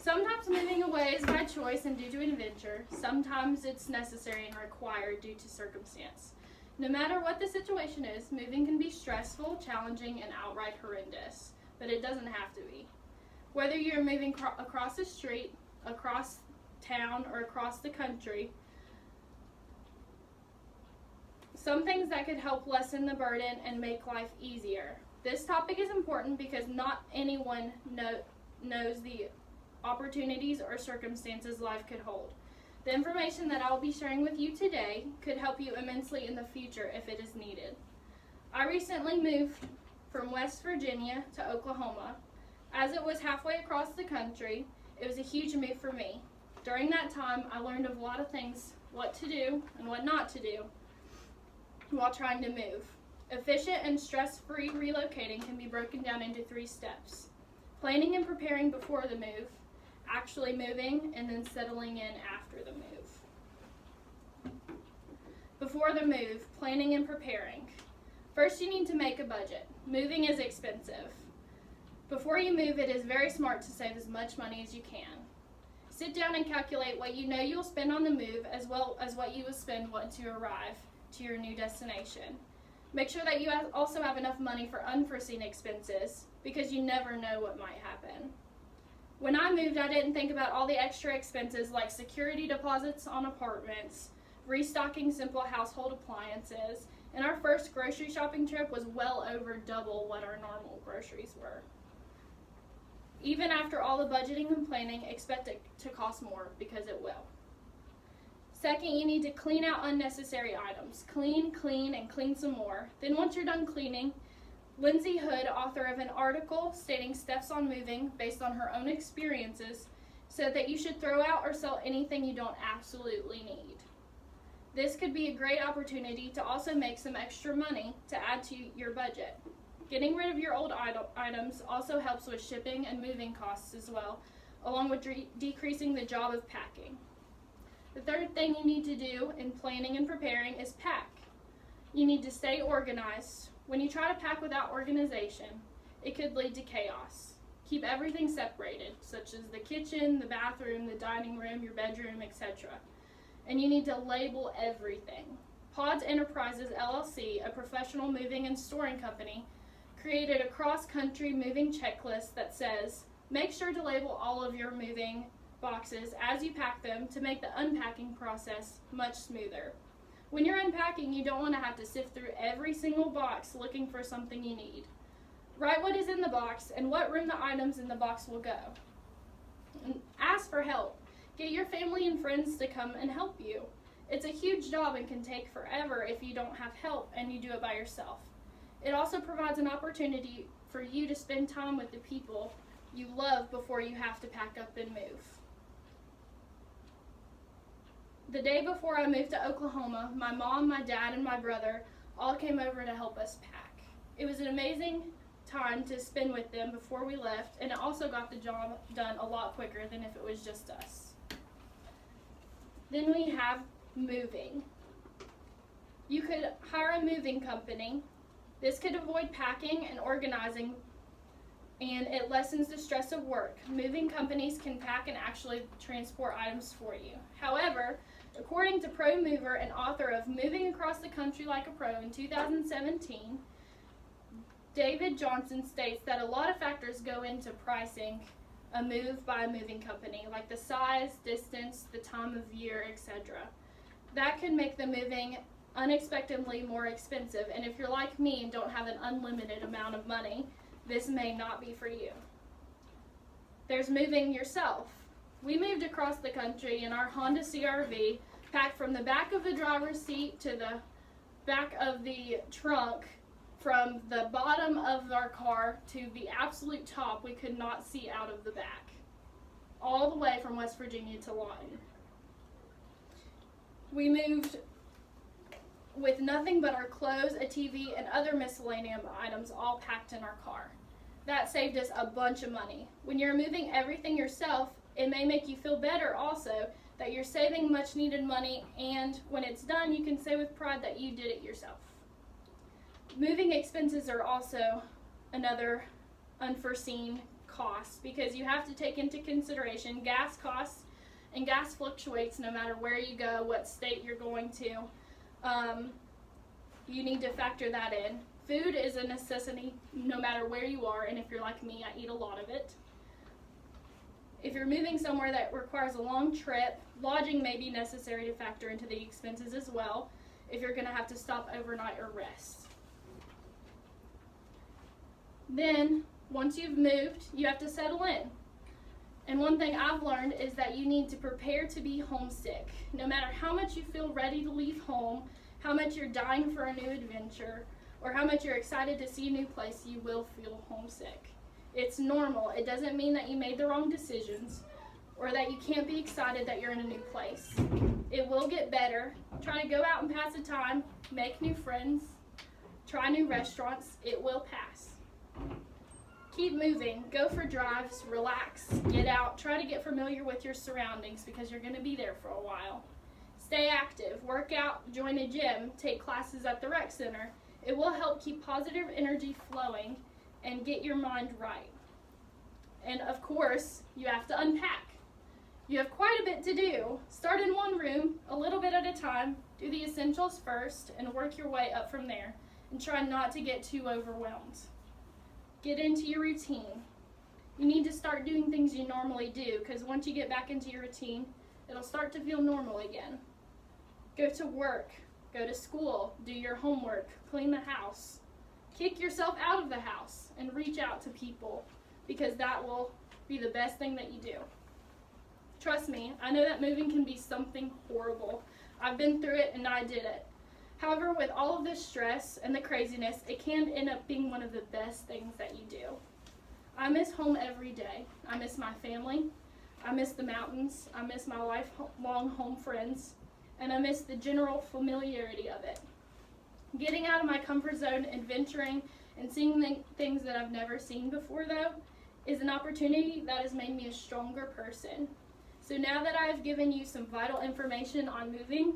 Sometimes moving away is by choice and due to adventure. Sometimes it's necessary and required due to circumstance. No matter what the situation is, moving can be stressful, challenging, and outright horrendous, but it doesn't have to be. Whether you're moving across the street, across town, or across the country, some things that could help lessen the burden and make life easier. This topic is important because not anyone knows the opportunities or circumstances life could hold. The information that I'll be sharing with you today could help you immensely in the future if it is needed. I recently moved from West Virginia to Oklahoma. As it was halfway across the country, it was a huge move for me. During that time, I learned of a lot of things, what to do and what not to do while trying to move. Efficient and stress-free relocating can be broken down into 3 steps. Planning and preparing before the move, actually moving, and then settling in after the move. Before the move, planning and preparing. First, you need to make a budget. Moving is expensive. Before you move, it is very smart to save as much money as you can. Sit down and calculate what you know you'll spend on the move as well as what you will spend once you arrive to your new destination. Make sure that you also have enough money for unforeseen expenses because you never know what might happen. When I moved, I didn't think about all the extra expenses like security deposits on apartments, restocking simple household appliances, and our first grocery shopping trip was well over double what our normal groceries were. Even after all the budgeting and planning, expect it to cost more because it will. Second, you need to clean out unnecessary items. Clean, and clean some more. Then once you're done cleaning, Lindsay Hood, author of an article stating steps on moving based on her own experiences, said that you should throw out or sell anything you don't absolutely need. This could be a great opportunity to also make some extra money to add to your budget. Getting rid of your old items also helps with shipping and moving costs as well, along with decreasing the job of packing. The third thing you need to do in planning and preparing is pack. You need to stay organized. When you try to pack without organization, it could lead to chaos. Keep everything separated, such as the kitchen, the bathroom, the dining room, your bedroom, etc. And you need to label everything. Pods Enterprises LLC, a professional moving and storing company, created a cross-country moving checklist that says, make sure to label all of your moving boxes as you pack them to make the unpacking process much smoother. When you're unpacking, you don't want to have to sift through every single box looking for something you need. Write what is in the box and what room the items in the box will go. And ask for help. Get your family and friends to come and help you. It's a huge job and can take forever if you don't have help and you do it by yourself. It also provides an opportunity for you to spend time with the people you love before you have to pack up and move. The day before I moved to Oklahoma, my mom, my dad, and my brother all came over to help us pack. It was an amazing time to spend with them before we left, and it also got the job done a lot quicker than if it was just us. Then we have moving. You could hire a moving company. This could avoid packing and organizing, and it lessens the stress of work. Moving companies can pack and actually transport items for you. However, according to Pro Mover and author of Moving Across the Country Like a Pro in 2017, David Johnson states that a lot of factors go into pricing a move by a moving company, like the size, distance, the time of year, etc. That could make the moving unexpectedly more expensive, and if you're like me and don't have an unlimited amount of money, this may not be for you. There's moving yourself. We moved across the country in our Honda CRV, packed from the back of the driver's seat to the back of the trunk, from the bottom of our car to the absolute top we could not see out of the back, all the way from West Virginia to Lawton. We moved with nothing but our clothes, a TV, and other miscellaneous items all packed in our car. That saved us a bunch of money. When you're moving everything yourself, it may make you feel better also that you're saving much needed money, and when it's done, you can say with pride that you did it yourself. Moving expenses are also another unforeseen costs, because you have to take into consideration gas costs, and gas fluctuates no matter where you go, what state you're going to. You need to factor that in. Food is a necessity no matter where you are, and if you're like me, I eat a lot of it. If you're moving somewhere that requires a long trip, lodging may be necessary to factor into the expenses as well if you're going to have to stop overnight or rest. Then, once you've moved, you have to settle in. And one thing I've learned is that you need to prepare to be homesick. No matter how much you feel ready to leave home, how much you're dying for a new adventure, or how much you're excited to see a new place, you will feel homesick. It's normal. It doesn't mean that you made the wrong decisions or that you can't be excited that you're in a new place. It will get better. Try to go out and pass the time, make new friends, try new restaurants. It will pass. Keep moving. Go for drives, relax, get out, try to get familiar with your surroundings because you're going to be there for a while. Stay active, work out, join a gym, take classes at the rec center. It will help keep positive energy flowing and get your mind right. And of course, you have to unpack. You have quite a bit to do. Start in one room, a little bit at a time, do the essentials first, and work your way up from there. And try not to get too overwhelmed. Get into your routine. You need to start doing things you normally do, because once you get back into your routine, it'll start to feel normal again. Go to work, go to school, do your homework, clean the house. Kick yourself out of the house and reach out to people, because that will be the best thing that you do. Trust me, I know that moving can be something horrible. I've been through it and I did it. However, with all of this stress and the craziness, it can end up being one of the best things that you do. I miss home every day. I miss my family. I miss the mountains. I miss my lifelong home friends. And I miss the general familiarity of it. Getting out of my comfort zone, adventuring, and seeing things that I've never seen before, though, is an opportunity that has made me a stronger person. So now that I've given you some vital information on moving,